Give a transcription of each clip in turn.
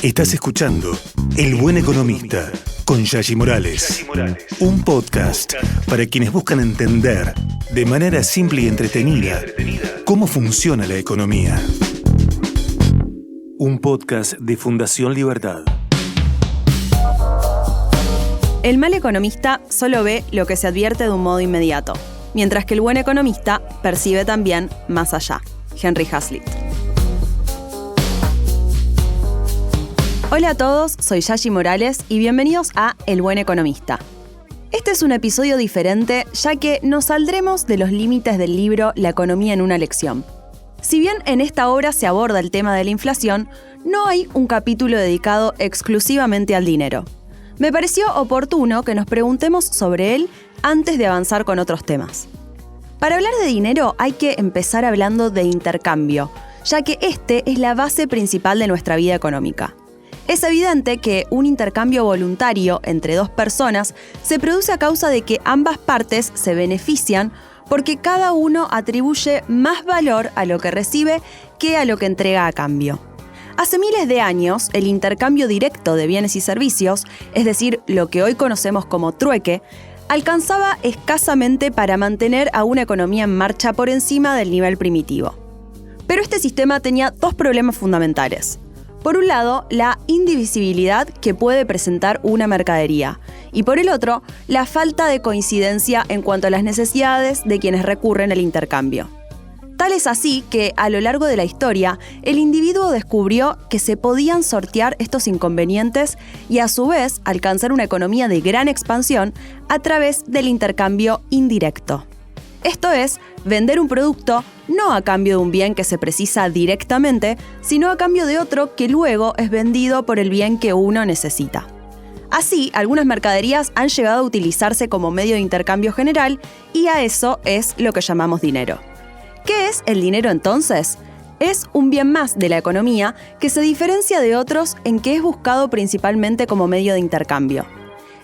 Estás escuchando El Buen Economista con Yashi Morales. Un podcast para quienes buscan entender de manera simple y entretenida cómo funciona la economía. Un podcast de Fundación Libertad. El mal economista solo ve lo que se advierte de un modo inmediato, mientras que el buen economista percibe también más allá. Henry Hazlitt. Hola a todos, soy Yashi Morales y bienvenidos a El Buen Economista. Este es un episodio diferente ya que nos saldremos de los límites del libro La economía en una lección. Si bien en esta obra se aborda el tema de la inflación, no hay un capítulo dedicado exclusivamente al dinero. Me pareció oportuno que nos preguntemos sobre él antes de avanzar con otros temas. Para hablar de dinero hay que empezar hablando de intercambio, ya que este es la base principal de nuestra vida económica. Es evidente que un intercambio voluntario entre dos personas se produce a causa de que ambas partes se benefician porque cada uno atribuye más valor a lo que recibe que a lo que entrega a cambio. Hace miles de años, el intercambio directo de bienes y servicios, es decir, lo que hoy conocemos como trueque, alcanzaba escasamente para mantener a una economía en marcha por encima del nivel primitivo. Pero este sistema tenía dos problemas fundamentales. Por un lado, la indivisibilidad que puede presentar una mercadería, y por el otro, la falta de coincidencia en cuanto a las necesidades de quienes recurren al intercambio. Tal es así que, a lo largo de la historia, el individuo descubrió que se podían sortear estos inconvenientes y a su vez alcanzar una economía de gran expansión a través del intercambio indirecto. Esto es, vender un producto no a cambio de un bien que se precisa directamente, sino a cambio de otro que luego es vendido por el bien que uno necesita. Así, algunas mercaderías han llegado a utilizarse como medio de intercambio general y a eso es lo que llamamos dinero. ¿Qué es el dinero entonces? Es un bien más de la economía que se diferencia de otros en que es buscado principalmente como medio de intercambio.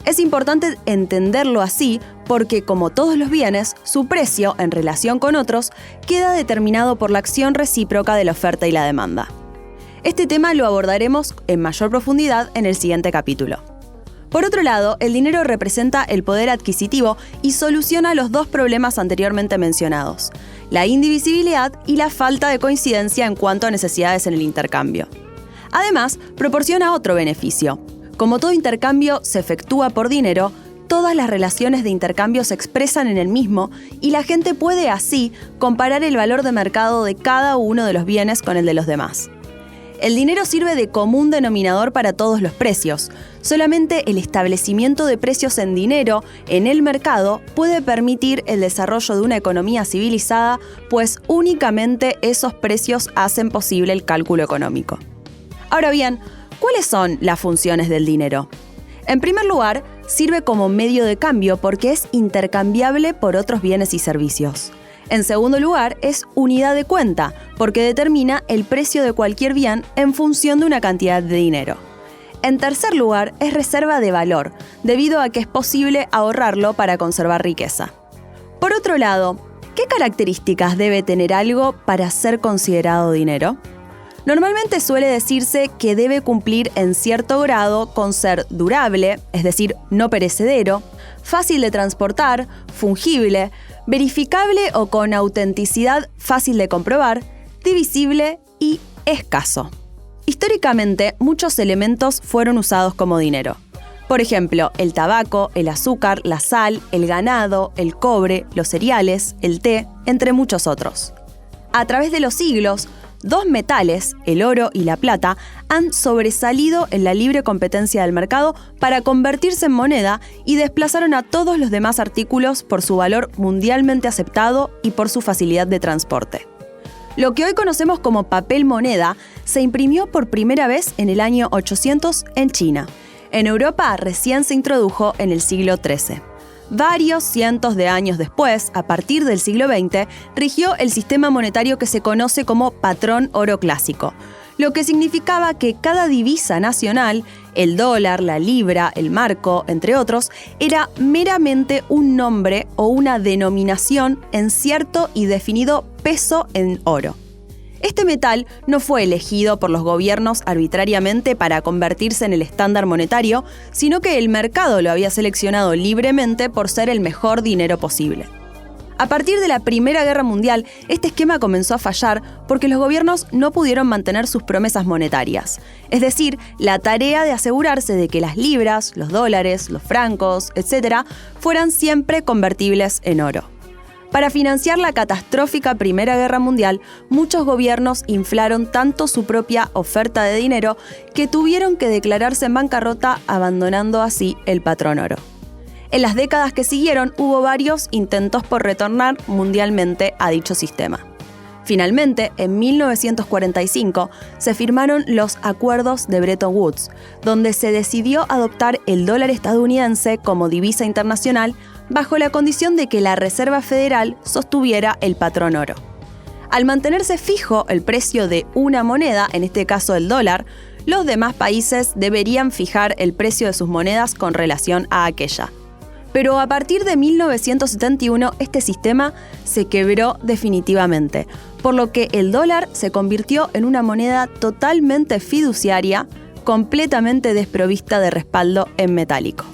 Es importante entenderlo así porque, como todos los bienes, su precio en relación con otros queda determinado por la acción recíproca de la oferta y la demanda. Este tema lo abordaremos en mayor profundidad en el siguiente capítulo. Por otro lado, el dinero representa el poder adquisitivo y soluciona los dos problemas anteriormente mencionados, la indivisibilidad y la falta de coincidencia en cuanto a necesidades en el intercambio. Además, proporciona otro beneficio. Como todo intercambio se efectúa por dinero, todas las relaciones de intercambio se expresan en el mismo y la gente puede así comparar el valor de mercado de cada uno de los bienes con el de los demás. El dinero sirve de común denominador para todos los precios. Solamente el establecimiento de precios en dinero en el mercado puede permitir el desarrollo de una economía civilizada, pues únicamente esos precios hacen posible el cálculo económico. Ahora bien, ¿cuáles son las funciones del dinero? En primer lugar, sirve como medio de cambio porque es intercambiable por otros bienes y servicios. En segundo lugar, es unidad de cuenta porque determina el precio de cualquier bien en función de una cantidad de dinero. En tercer lugar, es reserva de valor, debido a que es posible ahorrarlo para conservar riqueza. Por otro lado, ¿qué características debe tener algo para ser considerado dinero? Normalmente suele decirse que debe cumplir en cierto grado con ser durable, es decir, no perecedero, fácil de transportar, fungible, verificable o con autenticidad fácil de comprobar, divisible y escaso. Históricamente, muchos elementos fueron usados como dinero. Por ejemplo, el tabaco, el azúcar, la sal, el ganado, el cobre, los cereales, el té, entre muchos otros. A través de los siglos, dos metales, el oro y la plata, han sobresalido en la libre competencia del mercado para convertirse en moneda y desplazaron a todos los demás artículos por su valor mundialmente aceptado y por su facilidad de transporte. Lo que hoy conocemos como papel moneda se imprimió por primera vez en el año 800 en China. En Europa recién se introdujo en el siglo XIII. Varios cientos de años después, a partir del siglo XX, rigió el sistema monetario que se conoce como patrón oro clásico, lo que significaba que cada divisa nacional, el dólar, la libra, el marco, entre otros, era meramente un nombre o una denominación en cierto y definido peso en oro. Este metal no fue elegido por los gobiernos arbitrariamente para convertirse en el estándar monetario, sino que el mercado lo había seleccionado libremente por ser el mejor dinero posible. A partir de la Primera Guerra Mundial, este esquema comenzó a fallar porque los gobiernos no pudieron mantener sus promesas monetarias, es decir, la tarea de asegurarse de que las libras, los dólares, los francos, etc., fueran siempre convertibles en oro. Para financiar la catastrófica Primera Guerra Mundial, muchos gobiernos inflaron tanto su propia oferta de dinero que tuvieron que declararse en bancarrota, abandonando así el patrón oro. En las décadas que siguieron hubo varios intentos por retornar mundialmente a dicho sistema. Finalmente, en 1945, se firmaron los Acuerdos de Bretton Woods, donde se decidió adoptar el dólar estadounidense como divisa internacional bajo la condición de que la Reserva Federal sostuviera el patrón oro. Al mantenerse fijo el precio de una moneda, en este caso el dólar, los demás países deberían fijar el precio de sus monedas con relación a aquella. Pero a partir de 1971 este sistema se quebró definitivamente, por lo que el dólar se convirtió en una moneda totalmente fiduciaria, completamente desprovista de respaldo en metálico.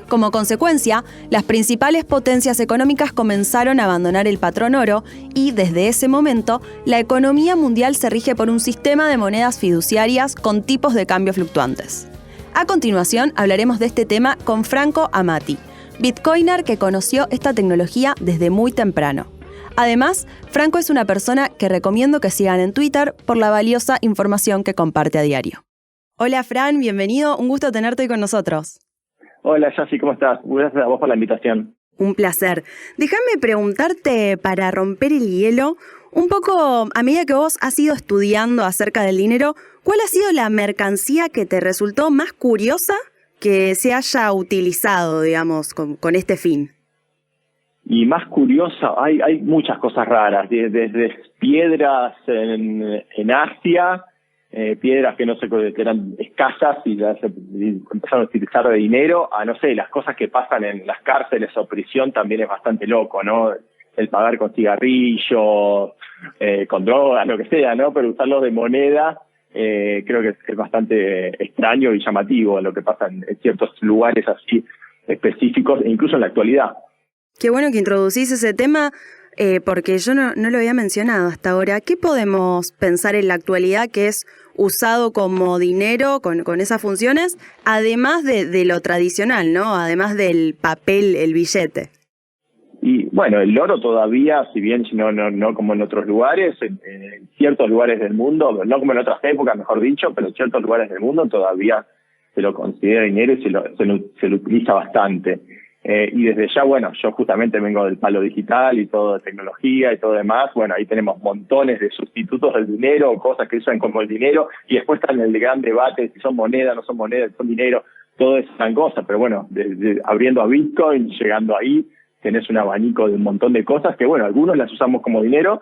Como consecuencia, las principales potencias económicas comenzaron a abandonar el patrón oro y desde ese momento la economía mundial se rige por un sistema de monedas fiduciarias con tipos de cambio fluctuantes. A continuación hablaremos de este tema con Franco Amati, bitcoiner que conoció esta tecnología desde muy temprano. Además, Franco es una persona que recomiendo que sigan en Twitter por la valiosa información que comparte a diario. Hola Fran, bienvenido, un gusto tenerte hoy con nosotros. Hola Yassi, ¿cómo estás? Gracias a vos por la invitación. Un placer. Déjame preguntarte, para romper el hielo, un poco a medida que vos has ido estudiando acerca del dinero, ¿cuál ha sido la mercancía que te resultó más curiosa que se haya utilizado, digamos, con este fin? Y más curiosa, hay muchas cosas raras, desde piedras en Asia, piedras que no sé, que eran escasas y empezaron a utilizar de dinero, a no sé, las cosas que pasan en las cárceles o prisión también es bastante loco, ¿no? El pagar con cigarrillos, con drogas, lo que sea, ¿no? Pero usarlo de moneda, creo que es bastante extraño y llamativo lo que pasa en ciertos lugares así específicos, e incluso en la actualidad. Qué bueno que introducís ese tema, porque yo no lo había mencionado hasta ahora. ¿Qué podemos pensar en la actualidad que es usado como dinero con esas funciones, además de lo tradicional, ¿no? Además del papel, el billete? Y bueno, el oro todavía, si bien no como en otros lugares, en ciertos lugares del mundo, no como en otras épocas, mejor dicho, pero en ciertos lugares del mundo todavía se lo considera dinero y se lo utiliza bastante. Y desde ya, bueno, yo justamente vengo del palo digital y todo de tecnología y todo demás, bueno, ahí tenemos montones de sustitutos del dinero, cosas que usan como el dinero, y después está en el gran debate si son monedas, no son monedas, son dinero, todo es gran cosa, pero bueno, abriendo a Bitcoin, llegando ahí, tenés un abanico de un montón de cosas que, bueno, algunos las usamos como dinero,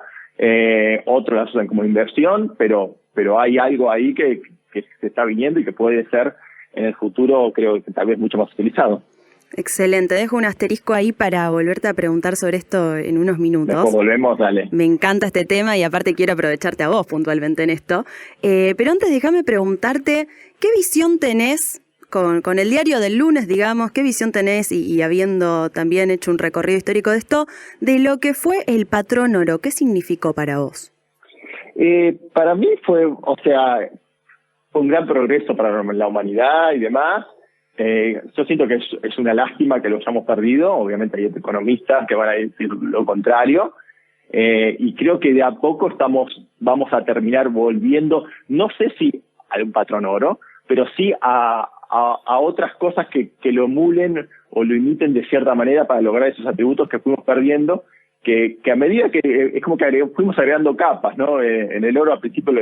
otros las usan como inversión, pero hay algo ahí que se está viniendo y que puede ser en el futuro, creo que tal vez mucho más utilizado. Excelente, dejo un asterisco ahí para volverte a preguntar sobre esto en unos minutos. Después volvemos, dale. Me encanta este tema y aparte quiero aprovecharte a vos puntualmente en esto. Pero antes déjame preguntarte, ¿qué visión tenés con el diario del lunes, digamos, qué visión tenés y habiendo también hecho un recorrido histórico de esto, de lo que fue el patrón oro? ¿Qué significó para vos? Para mí fue un gran progreso para la humanidad y demás. Yo siento que es una lástima que lo hayamos perdido. Obviamente hay economistas que van a decir lo contrario. Y creo que de a poco vamos a terminar volviendo, no sé si a un patrón oro, pero sí a otras cosas que lo emulen o lo imiten de cierta manera para lograr esos atributos que fuimos perdiendo, que a medida que es como que fuimos agregando capas, ¿no? En el oro al principio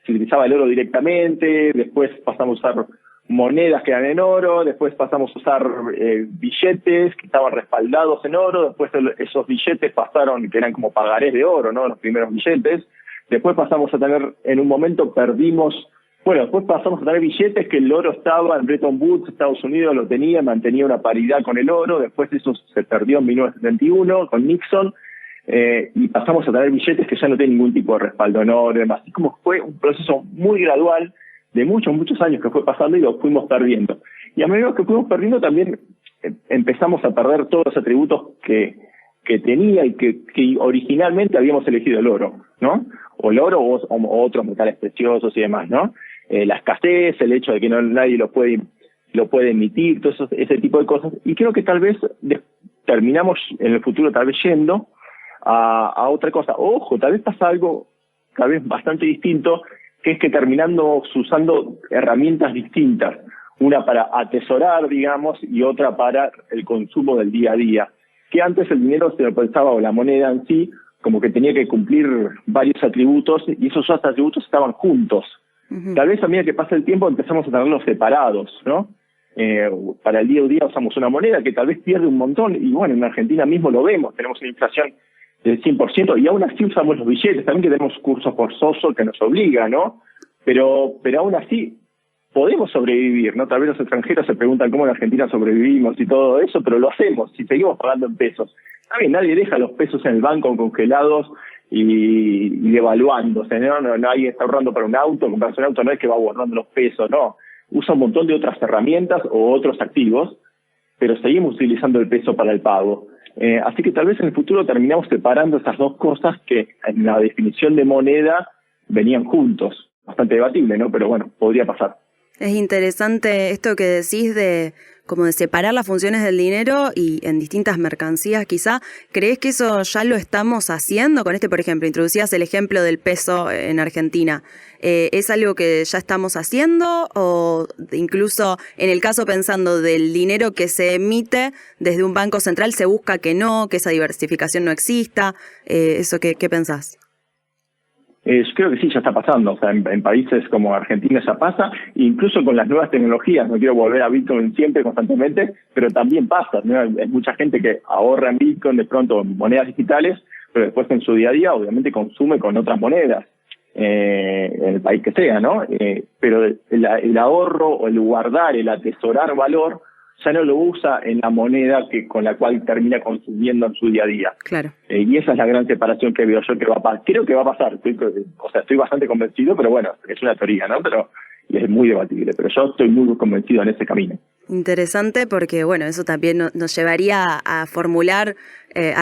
se utilizaba el oro directamente, después pasamos a usar monedas que eran en oro, después pasamos a usar billetes que estaban respaldados en oro, después esos billetes pasaron, que eran como pagarés de oro, ¿no? Los primeros billetes, después pasamos a tener, en un momento después pasamos a tener billetes que el oro estaba en Bretton Woods, Estados Unidos lo tenía, mantenía una paridad con el oro, después eso se perdió en 1971 con Nixon, y pasamos a tener billetes que ya no tienen ningún tipo de respaldo en oro y demás. Así como fue un proceso muy gradual de muchos años que fue pasando y lo fuimos perdiendo. Y a medida que fuimos perdiendo también empezamos a perder todos los atributos que tenía y que originalmente habíamos elegido el oro, ¿no? O el oro o otros metales preciosos y demás, ¿no? La escasez, el hecho de que nadie lo puede emitir, todo ese tipo de cosas. Y creo que tal vez terminamos en el futuro tal vez yendo a otra cosa. Ojo, tal vez pasa algo tal vez bastante distinto, que es que terminamos usando herramientas distintas, una para atesorar, digamos, y otra para el consumo del día a día. Que antes el dinero se lo pensaba, o la moneda en sí, como que tenía que cumplir varios atributos, y esos dos atributos estaban juntos. Uh-huh. Tal vez a medida que pasa el tiempo empezamos a tenerlos separados, ¿no? Para el día a día usamos una moneda que tal vez pierde un montón, y bueno, en Argentina mismo lo vemos, tenemos una inflación del 100%, y aún así usamos los billetes, también que tenemos cursos forzosos que nos obligan, ¿no? Pero aún así podemos sobrevivir, ¿no? Tal vez los extranjeros se preguntan cómo en Argentina sobrevivimos y todo eso, pero lo hacemos, si seguimos pagando en pesos. También nadie deja los pesos en el banco congelados y devaluándose, ¿no? Nadie está ahorrando para un auto, comprarse un auto no es que va borrando los pesos, no. Usa un montón de otras herramientas o otros activos, pero seguimos utilizando el peso para el pago. Así que tal vez en el futuro terminamos separando esas dos cosas que en la definición de moneda venían juntos. Bastante debatible, ¿no? Pero bueno, podría pasar. Es interesante esto que decís de como de separar las funciones del dinero y en distintas mercancías quizá. ¿Crees que eso ya lo estamos haciendo con por ejemplo, introducías el ejemplo del peso en Argentina? ¿Es algo que ya estamos haciendo o incluso en el caso pensando del dinero que se emite desde un banco central se busca que esa diversificación no exista? ¿Eso qué pensás? Creo que sí, ya está pasando. O sea, en países como Argentina ya pasa, incluso con las nuevas tecnologías. No quiero volver a Bitcoin siempre, constantemente, pero también pasa, ¿no? Hay mucha gente que ahorra en Bitcoin, de pronto en monedas digitales, pero después en su día a día obviamente consume con otras monedas, en el país que sea, ¿no? Pero el ahorro o el guardar, el atesorar valor, ya no lo usa en la moneda con la cual termina consumiendo en su día a día. Claro. Y esa es la gran separación que veo yo que va a pasar. Creo que va a pasar. Estoy bastante convencido, pero bueno, es una teoría, ¿no? Pero es muy debatible. Pero yo estoy muy convencido en ese camino. Interesante porque, bueno, eso también nos llevaría a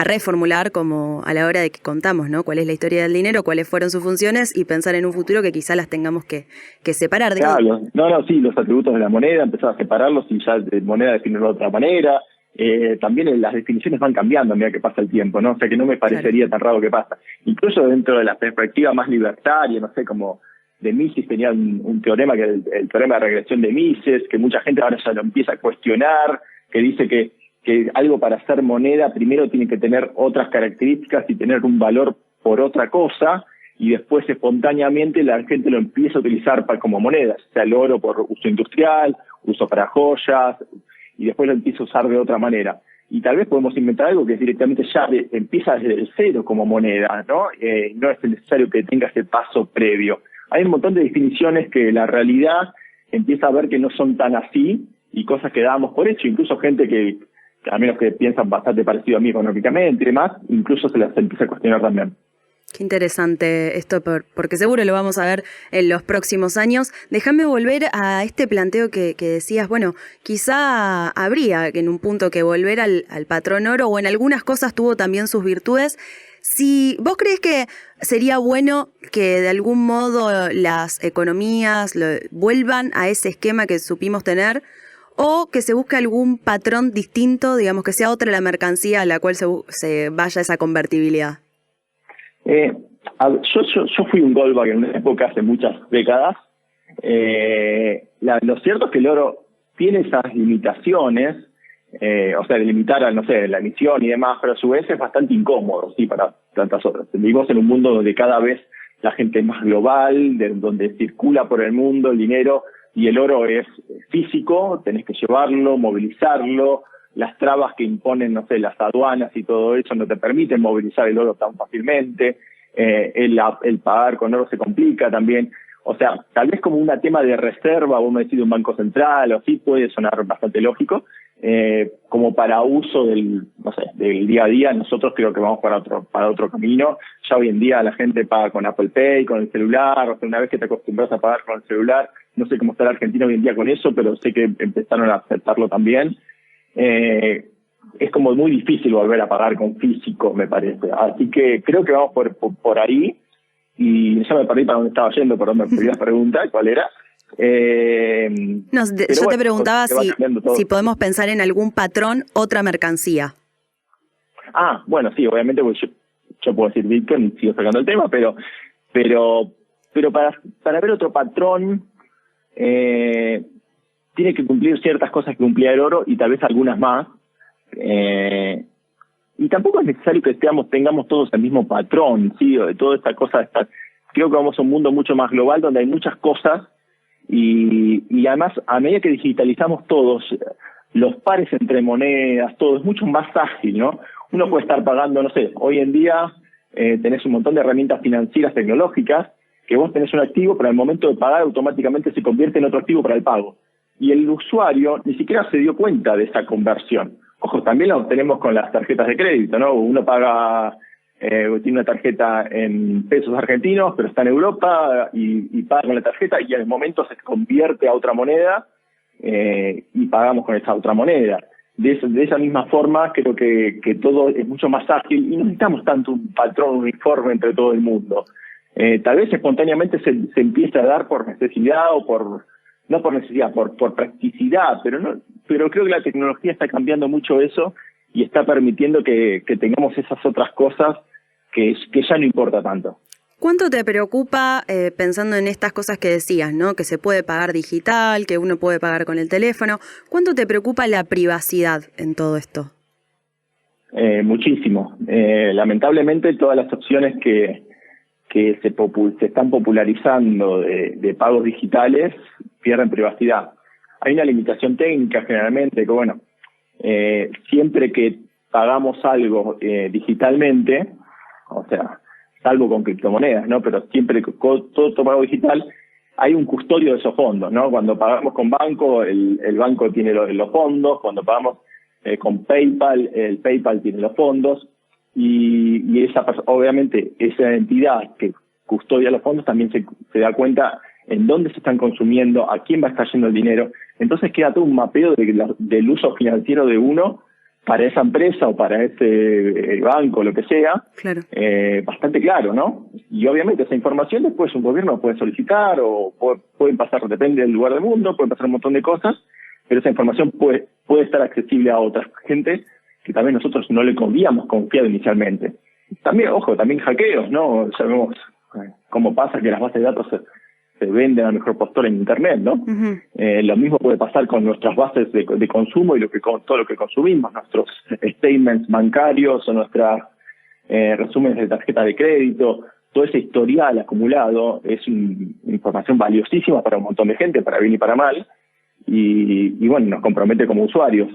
reformular como a la hora de que contamos, ¿no? Cuál es la historia del dinero, cuáles fueron sus funciones y pensar en un futuro que quizá las tengamos que separar. Claro, sí, los atributos de la moneda, empezar a separarlos y ya de moneda definirlo de otra manera. También las definiciones van cambiando a medida que pasa el tiempo, ¿no? O sea que no me parecería tan raro que pasa. Incluso dentro de la perspectiva más libertaria, no sé, como de Mises tenía un teorema, que el teorema de regresión de Mises, que mucha gente ahora ya lo empieza a cuestionar, que dice que algo para ser moneda primero tiene que tener otras características y tener un valor por otra cosa, y después espontáneamente la gente lo empieza a utilizar como monedas, o sea, el oro por uso industrial, uso para joyas, y después lo empieza a usar de otra manera. Y tal vez podemos inventar algo que directamente ya empieza desde el cero como moneda, ¿no? No es necesario que tenga ese paso previo. Hay un montón de definiciones que la realidad empieza a ver que no son tan así, y cosas que dábamos por hecho, incluso gente que a menos que piensan bastante parecido a mí económicamente y demás, incluso se las empieza a cuestionar también. Qué interesante esto, porque seguro lo vamos a ver en los próximos años. Déjame volver a este planteo que decías, bueno, quizá habría en un punto que volver al patrón oro, o en algunas cosas tuvo también sus virtudes. Si vos crees que sería bueno que de algún modo las economías vuelvan a ese esquema que supimos tener, o que se busque algún patrón distinto, digamos que sea otra la mercancía a la cual se vaya esa convertibilidad. Yo fui un goldbag en una época hace muchas décadas. Lo cierto es que el oro tiene esas limitaciones, o sea, de limitar a, no sé, la emisión y demás, pero a su vez es bastante incómodo, sí, para tantas otras. Vivimos en un mundo donde cada vez la gente es más global, donde circula por el mundo el dinero, y el oro es físico, tenés que llevarlo, movilizarlo. Las trabas que imponen, no sé, las aduanas y todo eso no te permiten movilizar el oro tan fácilmente. El pagar con oro se complica también. o sea, tal vez como un tema de reserva, vos me decís de un banco central o así, puede sonar bastante lógico. Como para uso del día a día, nosotros creo que vamos para otro camino. Ya hoy en día la gente paga con Apple Pay, con el celular, o sea, una vez que te acostumbras a pagar con el celular, no sé cómo está la Argentina hoy en día con eso, pero sé que empezaron a aceptarlo también. Es como muy difícil volver a pagar con físico, me parece. Así que creo que vamos por ahí. Y ya me perdí para dónde estaba yendo, pero me pedías preguntar cuál era. Yo te preguntaba si podemos pensar en algún patrón, otra mercancía. Bueno, sí, obviamente pues yo puedo decir Bitcoin y sigo sacando el tema, pero para ver otro patrón tiene que cumplir ciertas cosas que cumplía el oro y tal vez algunas más. Y tampoco es necesario que tengamos todos el mismo patrón, ¿sí? De toda esta cosa. Creo que vamos a un mundo mucho más global donde hay muchas cosas y además a medida que digitalizamos todos, los pares entre monedas, todo es mucho más ágil, ¿no? Uno puede estar pagando, no sé, hoy en día tenés un montón de herramientas financieras tecnológicas que vos tenés un activo, pero al momento de pagar automáticamente se convierte en otro activo para el pago. Y el usuario ni siquiera se dio cuenta de esa conversión. Ojo, también lo tenemos con las tarjetas de crédito, ¿no? Uno paga, tiene una tarjeta en pesos argentinos, pero está en Europa y paga con la tarjeta y en el momento se convierte a otra moneda y pagamos con esa otra moneda. De esa misma forma, creo que todo es mucho más ágil y no necesitamos tanto un patrón uniforme entre todo el mundo. Tal vez espontáneamente se empiece a dar por necesidad o no por necesidad, por practicidad, pero creo que la tecnología está cambiando mucho eso y está permitiendo que tengamos esas otras cosas que ya no importa tanto. ¿Cuánto te preocupa, pensando en estas cosas que decías, ¿no? Que se puede pagar digital, que uno puede pagar con el teléfono? ¿Cuánto te preocupa la privacidad en todo esto? Muchísimo. Lamentablemente todas las opciones que se están popularizando de pagos digitales pierden privacidad. Hay una limitación técnica generalmente que, bueno, siempre que pagamos algo digitalmente, o sea, salvo con criptomonedas, ¿no? Pero siempre con todo pago digital hay un custodio de esos fondos, ¿no? Cuando pagamos con banco, el banco tiene los fondos. Cuando pagamos con PayPal, el PayPal tiene los fondos. Y obviamente esa entidad que custodia los fondos también se da cuenta en dónde se están consumiendo, a quién va a estar yendo el dinero. Entonces queda todo un mapeo del uso financiero de uno para esa empresa o para ese banco, lo que sea, claro. Bastante claro, ¿no? Y obviamente esa información después un gobierno puede solicitar o pueden pasar, depende del lugar del mundo, pueden pasar un montón de cosas, pero esa información puede estar accesible a otra gente que también nosotros no le habíamos confiado inicialmente. También, ojo, también hackeos, ¿no? Sabemos cómo pasa que las bases de datos se venden al mejor postor en Internet, ¿no? Uh-huh. Lo mismo puede pasar con nuestras bases de consumo y todo lo que consumimos, nuestros statements bancarios o nuestros resúmenes de tarjeta de crédito. Todo ese historial acumulado es información valiosísima para un montón de gente, para bien y para mal, y bueno, nos compromete como usuarios.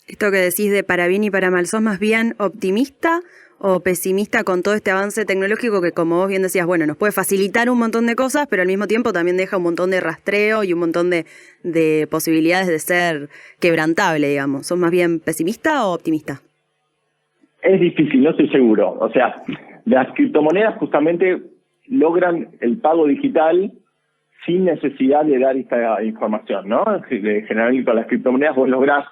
Esto que decís de para bien y para mal, ¿sos más bien optimista o pesimista con todo este avance tecnológico que, como vos bien decías, bueno, nos puede facilitar un montón de cosas, pero al mismo tiempo también deja un montón de rastreo y un montón de posibilidades de ser quebrantable, digamos? ¿Sos más bien pesimista o optimista? Es difícil, no estoy seguro. O sea, las criptomonedas justamente logran el pago digital sin necesidad de dar esta información, ¿no? Generalmente con las criptomonedas vos lográs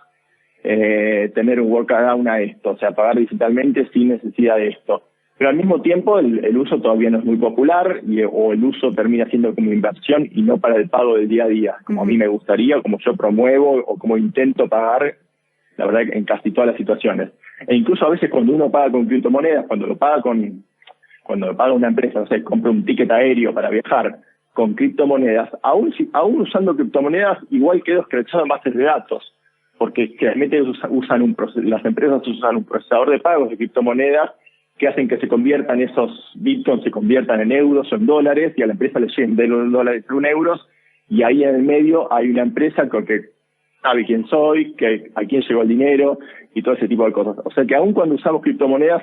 tener un workaround a esto, o sea, pagar digitalmente sin necesidad de esto. Pero al mismo tiempo el uso todavía no es muy popular o el uso termina siendo como inversión y no para el pago del día a día, como a mí me gustaría, como yo promuevo o como intento pagar, la verdad, en casi todas las situaciones. E incluso a veces cuando uno paga con criptomonedas, cuando lo paga una empresa, no sé, compra un ticket aéreo para viajar con criptomonedas, aún usando criptomonedas, igual quedo escrachado en bases de datos, porque realmente las empresas usan un procesador de pagos de criptomonedas que hacen que esos bitcoins se conviertan en euros o en dólares y a la empresa le lleguen de los dólares a euros, y ahí en el medio hay una empresa que sabe quién soy, a quién llegó el dinero y todo ese tipo de cosas. O sea que aún cuando usamos criptomonedas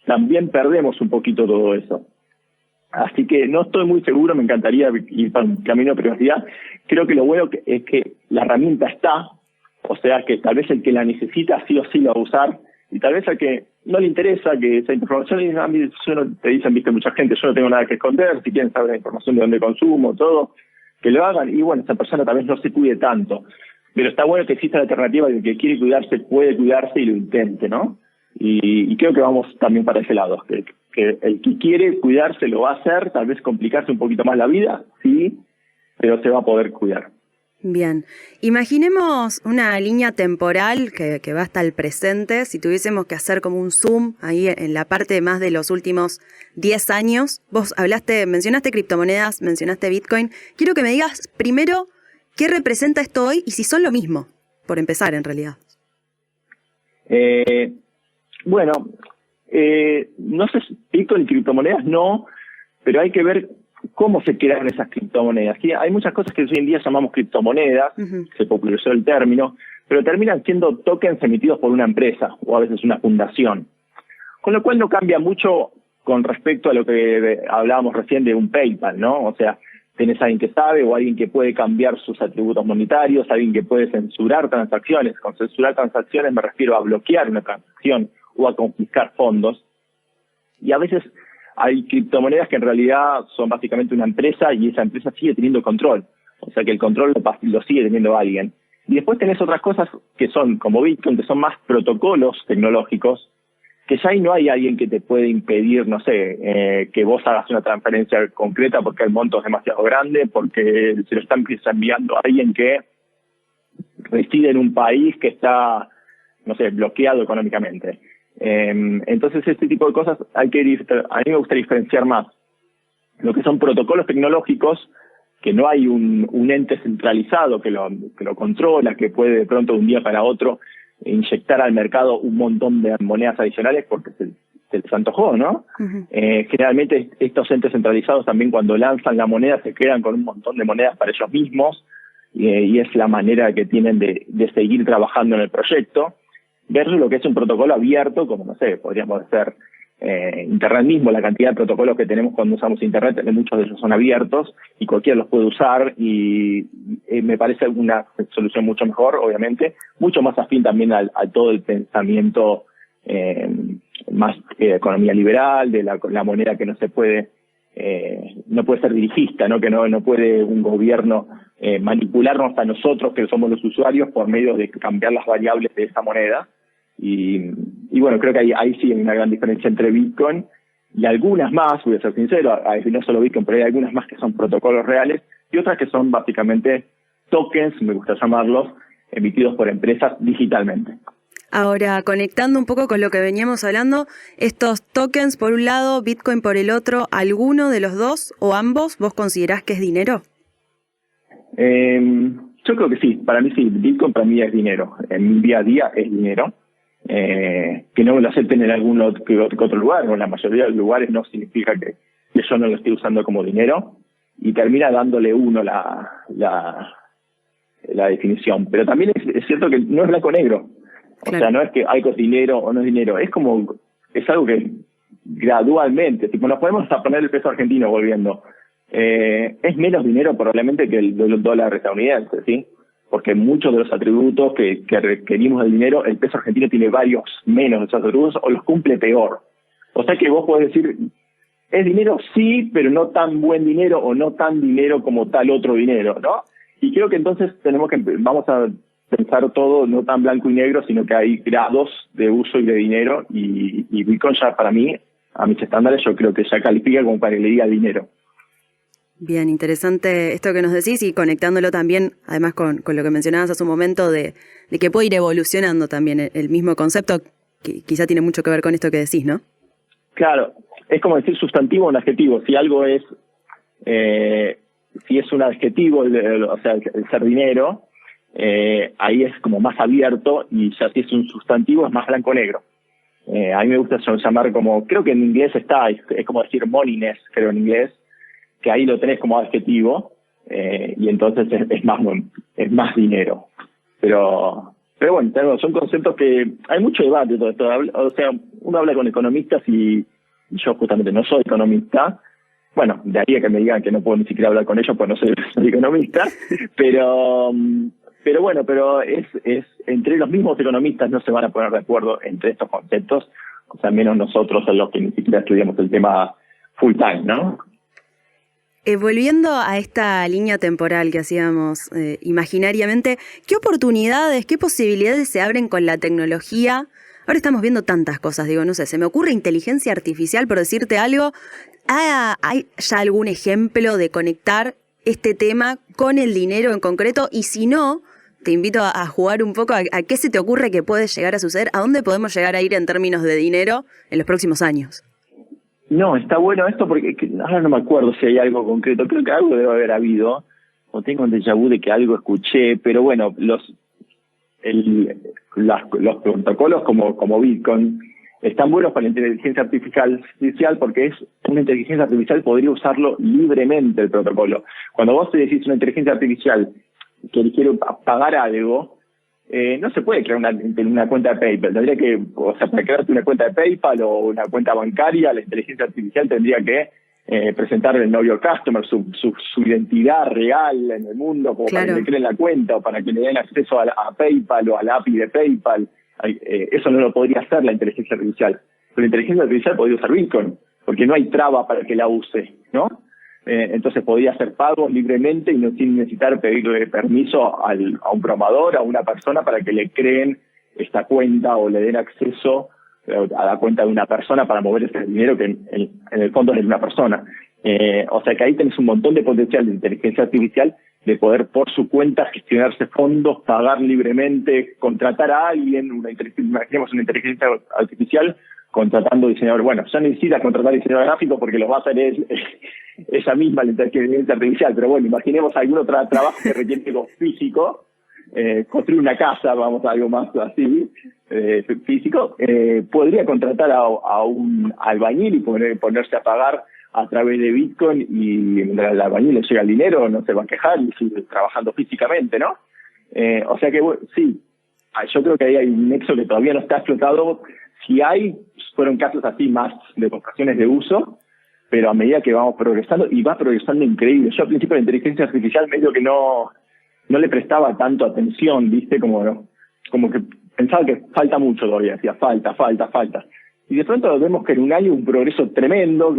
también perdemos un poquito todo eso. Así que no estoy muy seguro, me encantaría ir para un camino de privacidad. Creo que lo bueno es que la herramienta está, o sea que tal vez el que la necesita sí o sí la va a usar, y tal vez al que no le interesa que esa información, y a mí te dicen, viste, mucha gente, yo no tengo nada que esconder, si quieren saber la información de dónde consumo, todo, que lo hagan, y bueno, esa persona tal vez no se cuide tanto. Pero está bueno que exista la alternativa de que el que quiere cuidarse puede cuidarse y lo intente, ¿no? Y creo que vamos también para ese lado, que el que quiere cuidarse lo va a hacer, tal vez complicarse un poquito más la vida, sí, pero se va a poder cuidar. Bien, imaginemos una línea temporal que va hasta el presente, si tuviésemos que hacer como un zoom ahí en la parte más de los últimos 10 años. Vos mencionaste criptomonedas, mencionaste Bitcoin. Quiero que me digas primero qué representa esto hoy y si son lo mismo, por empezar en realidad. Bueno, no sé, Bitcoin y criptomonedas no, pero hay que ver cómo se crearon esas criptomonedas. ¿Sí? Hay muchas cosas que hoy en día llamamos criptomonedas, se popularizó el término, pero terminan siendo tokens emitidos por una empresa o a veces una fundación. Con lo cual no cambia mucho con respecto a lo que hablábamos recién de un PayPal, ¿no? O sea, tenés a alguien que sabe o alguien que puede cambiar sus atributos monetarios, alguien que puede censurar transacciones. Con censurar transacciones me refiero a bloquear una transacción o a confiscar fondos. Y a veces hay criptomonedas que en realidad son básicamente una empresa y esa empresa sigue teniendo control. O sea que el control lo sigue teniendo alguien. Y después tenés otras cosas que son, como Bitcoin, que son más protocolos tecnológicos, que ya ahí no hay alguien que te puede impedir, no sé, que vos hagas una transferencia concreta porque el monto es demasiado grande, porque se lo están enviando a alguien que reside en un país que está, no sé, bloqueado económicamente. Entonces este tipo de cosas a mí me gustaría diferenciar más lo que son protocolos tecnológicos, que no hay un ente centralizado que lo controla, que puede de pronto de un día para otro inyectar al mercado un montón de monedas adicionales porque se les antojó, ¿no? Generalmente estos entes centralizados también cuando lanzan la moneda se quedan con un montón de monedas para ellos mismos y es la manera que tienen de seguir trabajando en el proyecto. Versus lo que es un protocolo abierto, como, no sé, podríamos ser Internet mismo, la cantidad de protocolos que tenemos cuando usamos Internet, muchos de ellos son abiertos y cualquiera los puede usar y me parece una solución mucho mejor, obviamente, mucho más afín también a todo el pensamiento más economía liberal, de la moneda que no se puede, no puede ser dirigista, ¿no? Que no puede un gobierno manipularnos a nosotros, que somos los usuarios, por medio de cambiar las variables de esa moneda. Y bueno, creo que ahí sí hay una gran diferencia entre Bitcoin y algunas más, voy a ser sincero, no solo Bitcoin, pero hay algunas más que son protocolos reales y otras que son básicamente tokens, me gusta llamarlos, emitidos por empresas digitalmente. Ahora, conectando un poco con lo que veníamos hablando, estos tokens por un lado, Bitcoin por el otro, ¿alguno de los dos o ambos vos considerás que es dinero? Yo creo que sí, para mí sí, Bitcoin para mí es dinero, en mi día a día es dinero. Que no lo acepten en algún otro lugar, o en la mayoría de los lugares no significa que yo no lo esté usando como dinero, y termina dándole uno la definición. Pero también es cierto que no es blanco-negro, o sea, no es que algo es dinero o no es dinero, es algo que gradualmente, tipo, nos podemos hasta poner el peso argentino volviendo, es menos dinero probablemente que el dólar estadounidense, ¿sí? Porque muchos de los atributos que requerimos del dinero, el peso argentino tiene varios menos de esos atributos o los cumple peor. O sea que vos podés decir, es dinero sí, pero no tan buen dinero o no tan dinero como tal otro dinero, ¿no? Y creo que entonces vamos a pensar todo no tan blanco y negro, sino que hay grados de uso y de dinero y Bitcoin ya para mí, a mis estándares, yo creo que ya califica como para que le diga dinero. Bien, interesante esto que nos decís y conectándolo también, además con lo que mencionabas hace un momento, de que puede ir evolucionando también el mismo concepto, que quizá tiene mucho que ver con esto que decís, ¿no? Claro, es como decir sustantivo o un adjetivo. Si algo es, si es un adjetivo, o sea, el ser dinero, ahí es como más abierto y ya si es un sustantivo es más blanco-negro. A mí me gusta llamar como, creo que en inglés es como decir moneyness, creo en inglés, que ahí lo tenés como adjetivo y entonces es más dinero. Pero bueno, son conceptos que hay mucho debate todo esto. O sea, uno habla con economistas y yo justamente no soy economista, bueno, de ahí a que me digan que no puedo ni siquiera hablar con ellos, pues no soy economista, pero bueno, pero es entre los mismos economistas no se van a poner de acuerdo entre estos conceptos, o sea, menos nosotros los que ni siquiera estudiamos el tema full time, ¿no? Volviendo a esta línea temporal que hacíamos imaginariamente, ¿qué oportunidades, qué posibilidades se abren con la tecnología? Ahora estamos viendo tantas cosas, digo, no sé, se me ocurre inteligencia artificial, por decirte algo. ¿Hay ya algún ejemplo de conectar este tema con el dinero en concreto? Y si no, te invito a jugar un poco a qué se te ocurre que puede llegar a suceder, a dónde podemos llegar a ir en términos de dinero en los próximos años. No, está bueno esto porque ahora no me acuerdo si hay algo concreto. Creo que algo debe haber habido, o tengo un déjà vu de que algo escuché, pero bueno, los protocolos como Bitcoin están buenos para la inteligencia artificial porque es una inteligencia artificial, podría usarlo libremente el protocolo. Cuando vos te decís una inteligencia artificial que quiero pagar algo, no se puede crear una cuenta de PayPal. Tendría que, o sea, para crearte una cuenta de PayPal o una cuenta bancaria, la inteligencia artificial tendría que presentar el Know Your Customer, su identidad real en el mundo, como claro, para que le creen la cuenta o para que le den acceso a PayPal o a la API de PayPal. Eso no lo podría hacer la inteligencia artificial. Pero la inteligencia artificial podría usar Bitcoin, porque no hay traba para que la use, ¿no? Entonces podría hacer pagos libremente y no sin necesitar pedirle permiso a un programador, a una persona para que le creen esta cuenta o le den acceso a la cuenta de una persona para mover ese dinero que en el fondo es de una persona. O sea que ahí tenés un montón de potencial de inteligencia artificial de poder por su cuenta gestionarse fondos, pagar libremente, contratar a alguien, imaginemos una inteligencia artificial contratando diseñador. Bueno, ya no necesitas contratar diseñador gráfico porque lo va a hacer esa misma la inteligencia artificial, pero bueno, imaginemos algún otro trabajo que requiere algo físico, construir una casa, vamos a algo más así, físico, podría contratar a un albañil y ponerse a pagar a través de Bitcoin y al albañil le llega el dinero, no se va a quejar y sigue trabajando físicamente, ¿no? O sea que sí, yo creo que ahí hay un nexo que todavía no está explotado. Si fueron casos así más de demostraciones de uso, pero a medida que vamos progresando, y va progresando increíble. Yo al principio de la inteligencia artificial medio que no le prestaba tanto atención, ¿viste? Como que pensaba que falta mucho todavía, decía falta. Y de pronto vemos que en un año un progreso tremendo,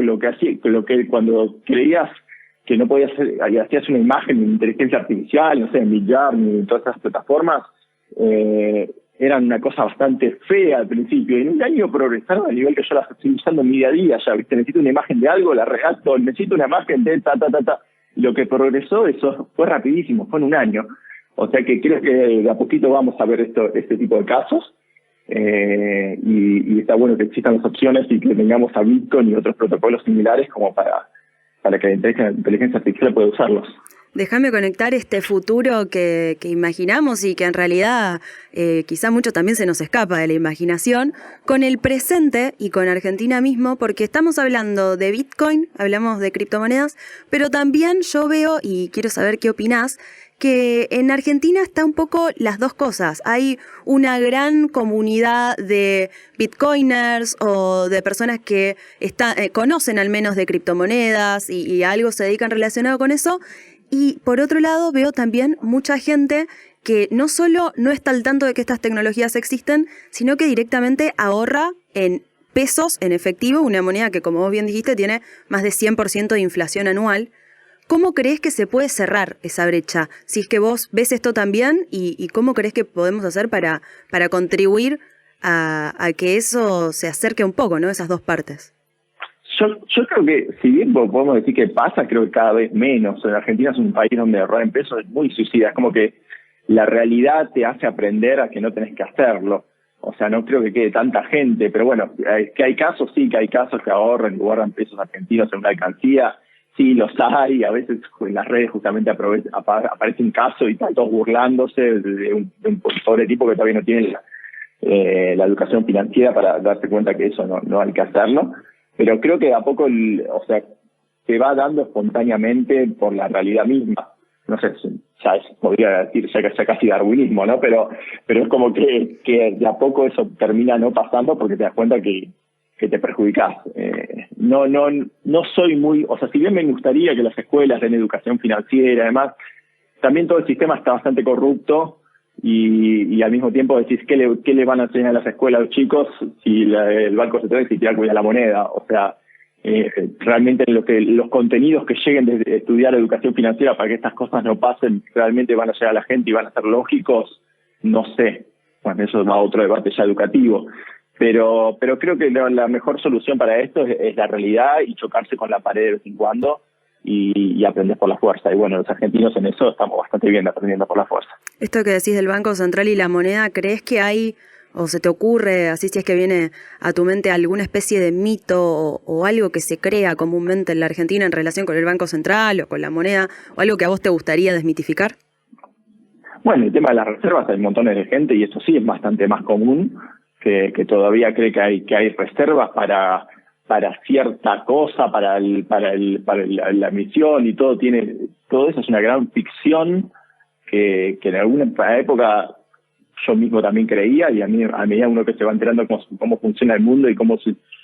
que cuando creías que no podías hacer, hacías una imagen de inteligencia artificial, no sé, en Midjourney y todas esas plataformas, eran una cosa bastante fea al principio, y en un año progresaron a nivel que yo las estoy usando en mi día a día, ya, ¿viste? Necesito una imagen de algo, la redacto, necesito una imagen de ta. Lo que progresó, eso fue rapidísimo, fue en un año. O sea que creo que de a poquito vamos a ver este tipo de casos, y está bueno que existan las opciones y que tengamos a Bitcoin y otros protocolos similares como para que la inteligencia artificial pueda usarlos. Déjame conectar este futuro que imaginamos y que en realidad quizá mucho también se nos escapa de la imaginación, con el presente y con Argentina mismo, porque estamos hablando de Bitcoin, hablamos de criptomonedas, pero también yo veo, y quiero saber qué opinás, que en Argentina está un poco las dos cosas. Hay una gran comunidad de bitcoiners o de personas que conocen al menos de criptomonedas y a algo se dedican relacionado con eso. Y por otro lado veo también mucha gente que no solo no está al tanto de que estas tecnologías existen, sino que directamente ahorra en pesos, en efectivo, una moneda que, como vos bien dijiste, tiene más de 100% de inflación anual. ¿Cómo crees que se puede cerrar esa brecha? Si es que vos ves esto también, y cómo crees que podemos hacer para contribuir a que eso se acerque un poco, ¿no? Esas dos partes. Yo creo que, si bien podemos decir que pasa, creo que cada vez menos. En Argentina es un país donde ahorrar en pesos es muy suicida. Es como que la realidad te hace aprender a que no tenés que hacerlo. O sea, no creo que quede tanta gente, pero bueno, que hay casos, sí, que hay casos que ahorran y guardan pesos argentinos en una alcancía. Sí, los hay. A veces en las redes justamente aparece un caso y están todos burlándose de un pobre tipo que todavía no tiene la educación financiera para darse cuenta que eso no hay que hacerlo. Pero creo que a poco, se va dando espontáneamente por la realidad misma. No sé, podría decir ya casi darwinismo, ¿no? Pero es como que de a poco eso termina no pasando porque te das cuenta que te perjudicás. no soy muy, o sea, si bien me gustaría que las escuelas den educación financiera, además, también todo el sistema está bastante corrupto y al mismo tiempo decís, ¿qué le van a enseñar a las escuelas a los chicos si el Banco Central existiera cuida la moneda? O sea, realmente los contenidos que lleguen de estudiar educación financiera para que estas cosas no pasen, realmente van a llegar a la gente y van a ser lógicos, no sé. Bueno, eso va a otro debate ya educativo. Pero creo que la mejor solución para esto es la realidad y chocarse con la pared de vez en cuando y aprender por la fuerza. Y bueno, los argentinos en eso estamos bastante bien aprendiendo por la fuerza. Esto que decís del Banco Central y la moneda, ¿crees que hay, o se te ocurre, así si es que viene a tu mente, alguna especie de mito o algo que se crea comúnmente en la Argentina en relación con el Banco Central o con la moneda, o algo que a vos te gustaría desmitificar? Bueno, el tema de las reservas, hay montones de gente y eso sí es bastante más común, que todavía cree que hay reservas para cierta cosa, para la emisión y todo eso es una gran ficción que en alguna época yo mismo también creía, y a medida uno que se va enterando cómo funciona el mundo y cómo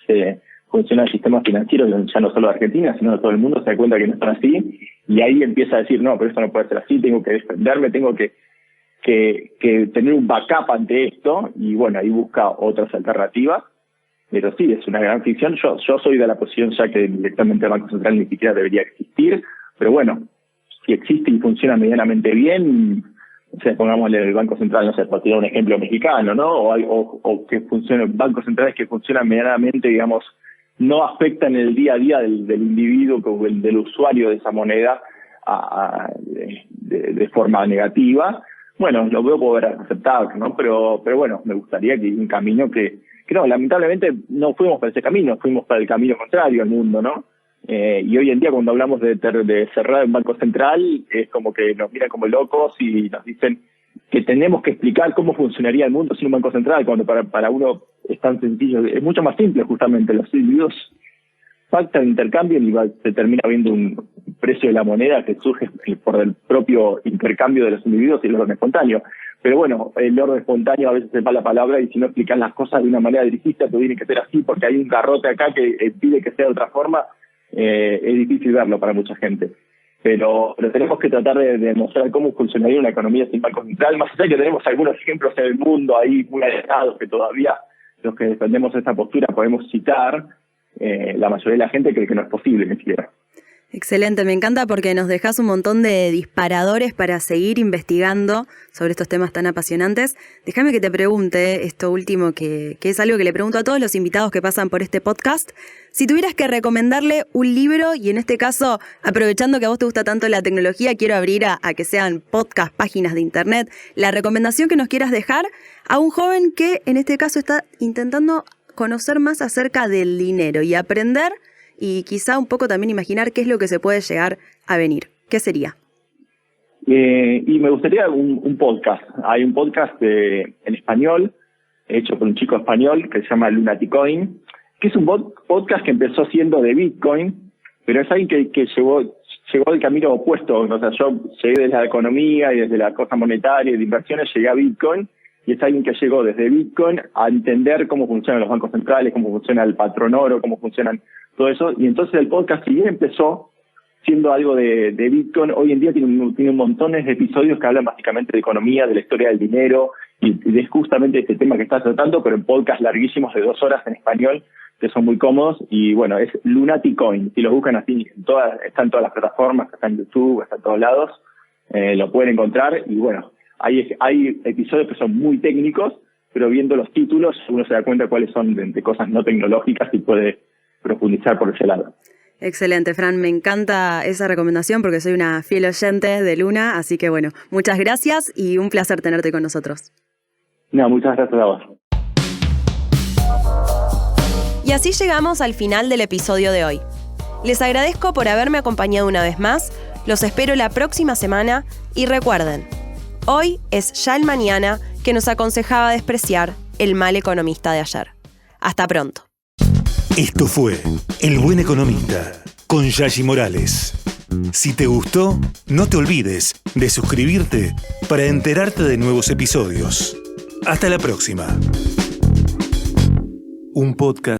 se funciona el sistema financiero, ya no solo de Argentina, sino de todo el mundo, se da cuenta que no están así, y ahí empieza a decir, no, pero esto no puede ser así, tengo que defenderme, tengo que tener un backup ante esto, y bueno, ahí busca otras alternativas, pero sí, es una gran ficción. Yo soy de la posición ya que directamente el Banco Central ni siquiera debería existir, pero bueno, si existe y funciona medianamente bien, o sea, pongámosle el Banco Central, no sé, por tirar un ejemplo mexicano, ¿no? O que funcione, bancos centrales que funcionan medianamente, digamos, no afectan el día a día del individuo, del usuario de esa moneda de forma negativa. Bueno, lo veo poder aceptar, ¿no? Pero bueno, me gustaría que un camino que no, lamentablemente no fuimos para ese camino, fuimos para el camino contrario al mundo, ¿no? Y hoy en día cuando hablamos de cerrar un banco central, es como que nos miran como locos y nos dicen que tenemos que explicar cómo funcionaría el mundo sin un banco central, cuando para uno es tan sencillo, es mucho más simple justamente, los individuos pactan, intercambian y se termina viendo un precio de la moneda que surge por el propio intercambio de los individuos y el orden espontáneo. Pero bueno, el orden espontáneo a veces se va la palabra y si no explicas las cosas de una manera dirigista, tú tiene que ser así porque hay un garrote acá que pide que sea de otra forma, es difícil verlo para mucha gente. Pero tenemos que tratar de demostrar cómo funcionaría una economía sin banco central, más allá que tenemos algunos ejemplos en el mundo ahí muy alejados que todavía los que defendemos esta postura podemos citar. La mayoría de la gente cree que no es posible ni siquiera. Excelente, me encanta porque nos dejas un montón de disparadores para seguir investigando sobre estos temas tan apasionantes. Déjame que te pregunte esto último, que es algo que le pregunto a todos los invitados que pasan por este podcast. Si tuvieras que recomendarle un libro, y en este caso, aprovechando que a vos te gusta tanto la tecnología, quiero abrir a que sean podcast, páginas de internet, la recomendación que nos quieras dejar a un joven que en este caso está intentando conocer más acerca del dinero y aprender y quizá un poco también imaginar qué es lo que se puede llegar a venir. ¿Qué sería? Y me gustaría un podcast. Hay un podcast en español, hecho por un chico español que se llama Lunaticoin, que es un podcast que empezó siendo de Bitcoin, pero es alguien que llegó al camino opuesto. O sea, yo llegué desde la economía y desde la cosa monetaria y de inversiones, llegué a Bitcoin, y es alguien que llegó desde Bitcoin a entender cómo funcionan los bancos centrales, cómo funciona el patrón oro, cómo funcionan todo eso. Y entonces el podcast, si bien empezó siendo algo de Bitcoin, hoy en día tiene montones de episodios que hablan básicamente de economía, de la historia del dinero y de justamente este tema que está tratando, pero en podcasts larguísimos de 2 horas en español, que son muy cómodos. Y bueno, es Lunaticoin. Si lo buscan así, está en todas las plataformas, está en YouTube, está en todos lados, lo pueden encontrar. Y bueno, hay episodios que son muy técnicos, pero viendo los títulos uno se da cuenta cuáles son de cosas no tecnológicas y puede profundizar por ese lado. Excelente, Fran, me encanta esa recomendación porque soy una fiel oyente de Luna, así que bueno, muchas gracias y un placer tenerte con nosotros. No, muchas gracias a vos. Y así llegamos al final del episodio de hoy. Les agradezco por haberme acompañado una vez más, los espero la próxima semana y recuerden, hoy es ya el mañana que nos aconsejaba despreciar el mal economista de ayer. Hasta pronto. Esto fue El Buen Economista con Yashi Morales. Si te gustó, no te olvides de suscribirte para enterarte de nuevos episodios. Hasta la próxima. Un podcast